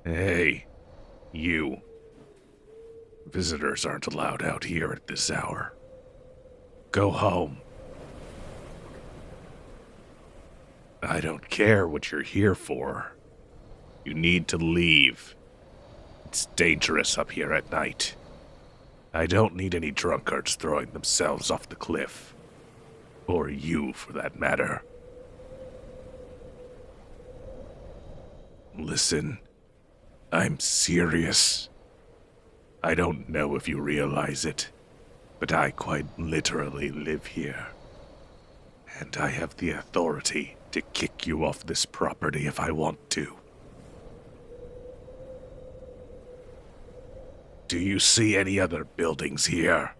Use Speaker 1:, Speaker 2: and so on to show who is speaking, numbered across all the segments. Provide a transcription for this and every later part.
Speaker 1: Hey, you. Visitors aren't allowed out here at this hour. Go home. I don't care what you're here for. You need to leave. It's dangerous up here at night. I don't need any drunkards throwing themselves off the cliff. Or you, for that matter. Listen, I'm serious. I don't know if you realize it, but I quite literally live here. And I have the authority to kick you off this property if I want to. Do you see any other buildings here?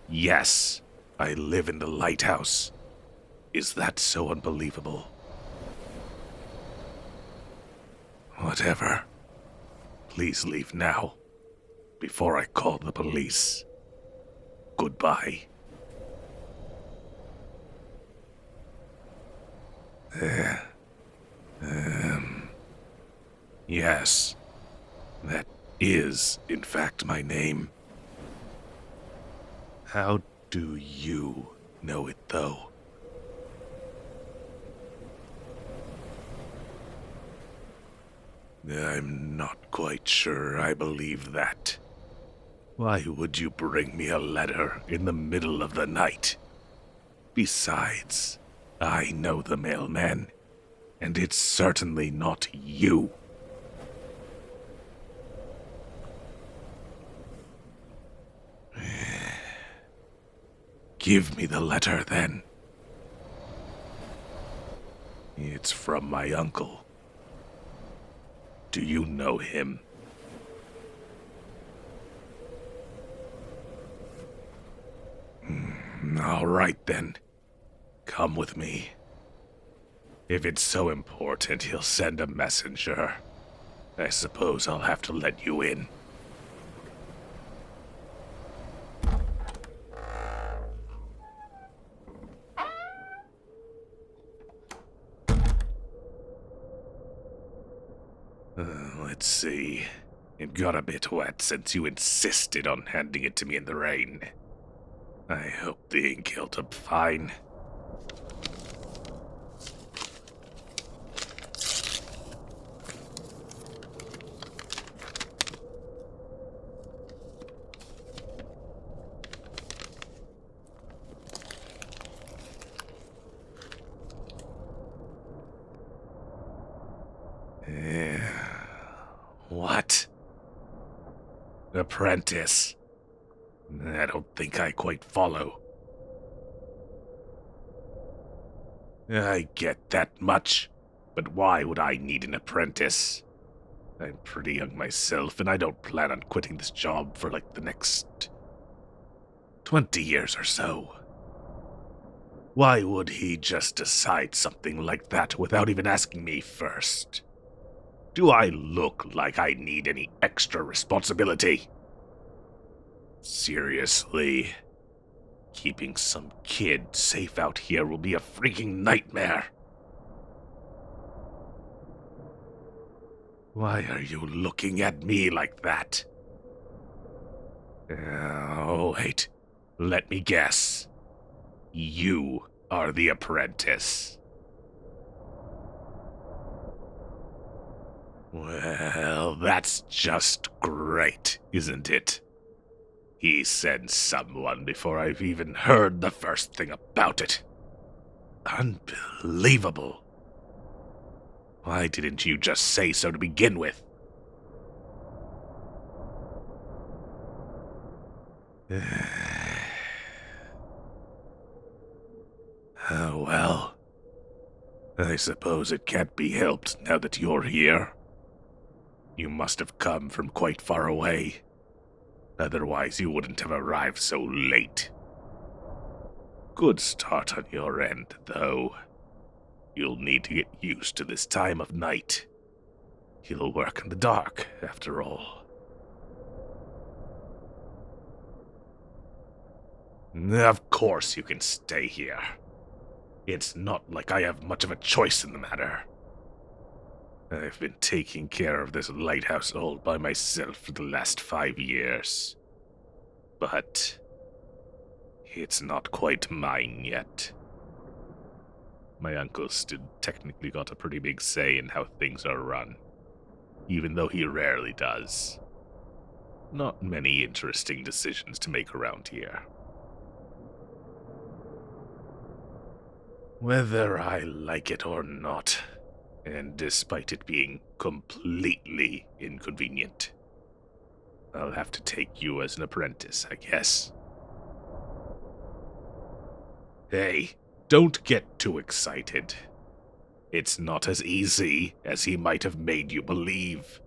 Speaker 1: Yes, I live in the Lighthouse. Is that so unbelievable? Whatever. Please leave now, before I call the police. Goodbye. Yes, that is, in fact, my name. How do you know it, though? I'm not quite sure I believe that. Why would you bring me a letter in the middle of the night? Besides, I know the mailman, and it's certainly not you. Give me the letter, then. It's from my uncle. Do you know him? All right, then. Come with me. If it's so important, he'll send a messenger. I suppose I'll have to let you in. Let's see. It got a bit wet since you insisted on handing it to me in the rain. I hope the ink held up fine. What? Apprentice? I don't think I quite follow. I get that much, but why would I need an apprentice? I'm pretty young myself, and I don't plan on quitting this job for like the next 20 years or so. Why would he just decide something like that without even asking me first? Do I look like I need any extra responsibility? Seriously, keeping some kid safe out here will be a freaking nightmare. Why are you looking at me like that? Oh, wait. Let me guess. You are the apprentice. Well, that's just great, isn't it? He sent someone before I've even heard the first thing about it. Unbelievable. Why didn't you just say so to begin with? Oh, well. I suppose it can't be helped now that you're here. You must have come from quite far away. Otherwise, you wouldn't have arrived so late. Good start on your end, though. You'll need to get used to this time of night. You'll work in the dark, after all. Of course you can stay here. It's not like I have much of a choice in the matter. I've been taking care of this lighthouse all by myself for the last 5 years. But it's not quite mine yet. My uncle still technically got a pretty big say in how things are run, even though he rarely does. Not many interesting decisions to make around here. Whether I like it or not, and despite it being completely inconvenient, I'll have to take you as an apprentice, I guess. Hey, don't get too excited. It's not as easy as he might have made you believe.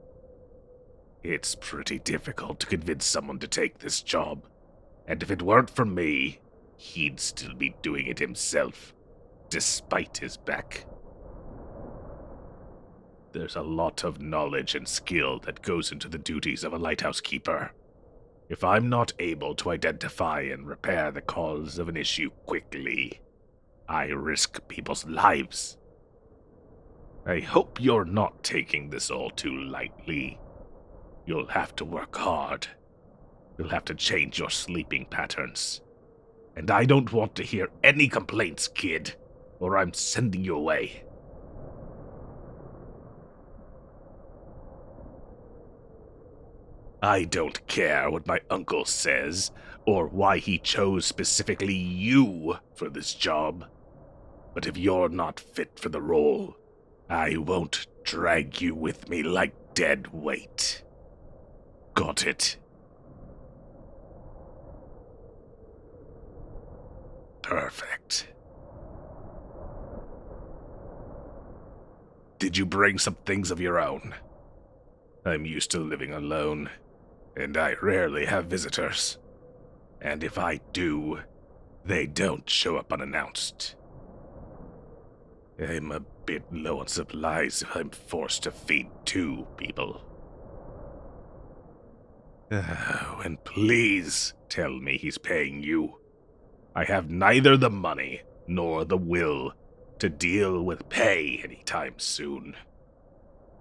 Speaker 1: It's pretty difficult to convince someone to take this job, and if it weren't for me, he'd still be doing it himself, despite his back. There's a lot of knowledge and skill that goes into the duties of a lighthouse keeper. If I'm not able to identify and repair the cause of an issue quickly, I risk people's lives. I hope you're not taking this all too lightly. You'll have to work hard. You'll have to change your sleeping patterns. And I don't want to hear any complaints, kid, or I'm sending you away. I don't care what my uncle says, or why he chose specifically you for this job. But if you're not fit for the role, I won't drag you with me like dead weight. Got it? Perfect. Did you bring some things of your own? I'm used to living alone, and I rarely have visitors. And if I do, they don't show up unannounced. I'm a bit low on supplies if I'm forced to feed 2 people. Oh, and please tell me he's paying you. I have neither the money nor the will to deal with pay anytime soon.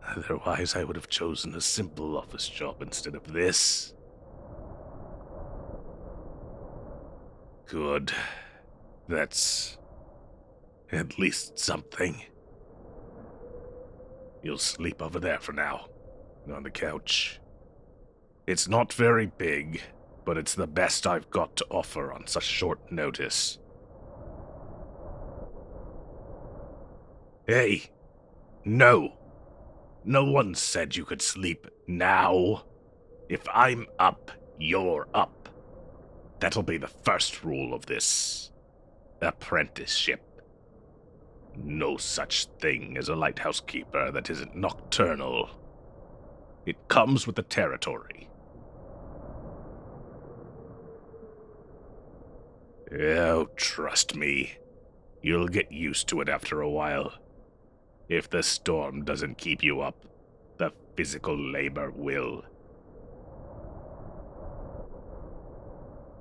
Speaker 1: Otherwise, I would have chosen a simple office job instead of this. Good. That's at least something. You'll sleep over there for now, on the couch. It's not very big, but it's the best I've got to offer on such short notice. Hey, no. No one said you could sleep now. If I'm up, you're up. That'll be the first rule of this apprenticeship. No such thing as a lighthouse keeper that isn't nocturnal. It comes with the territory. Oh, trust me. You'll get used to it after a while. If the storm doesn't keep you up, the physical labor will.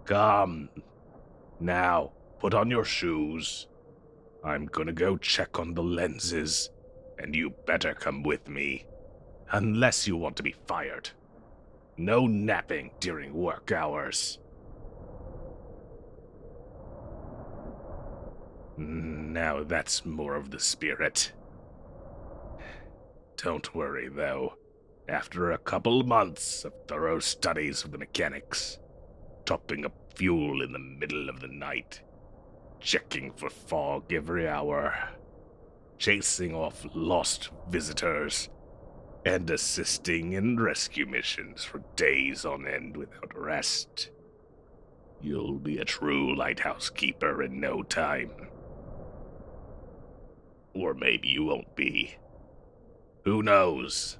Speaker 1: Come. Now, put on your shoes. I'm gonna go check on the lenses, and you better come with me. Unless you want to be fired. No napping during work hours. Now that's more of the spirit. Don't worry, though. After a couple months of thorough studies of the mechanics, topping up fuel in the middle of the night, checking for fog every hour, chasing off lost visitors, and assisting in rescue missions for days on end without rest, you'll be a true lighthouse keeper in no time. Or maybe you won't be. Who knows?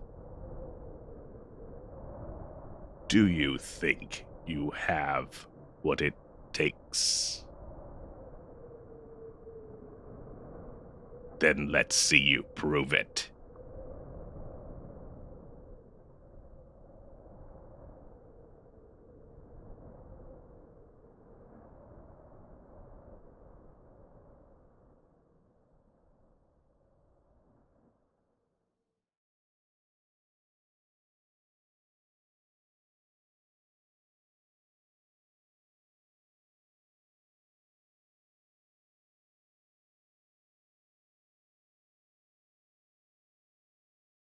Speaker 1: Do you think you have what it takes? Then let's see you prove it.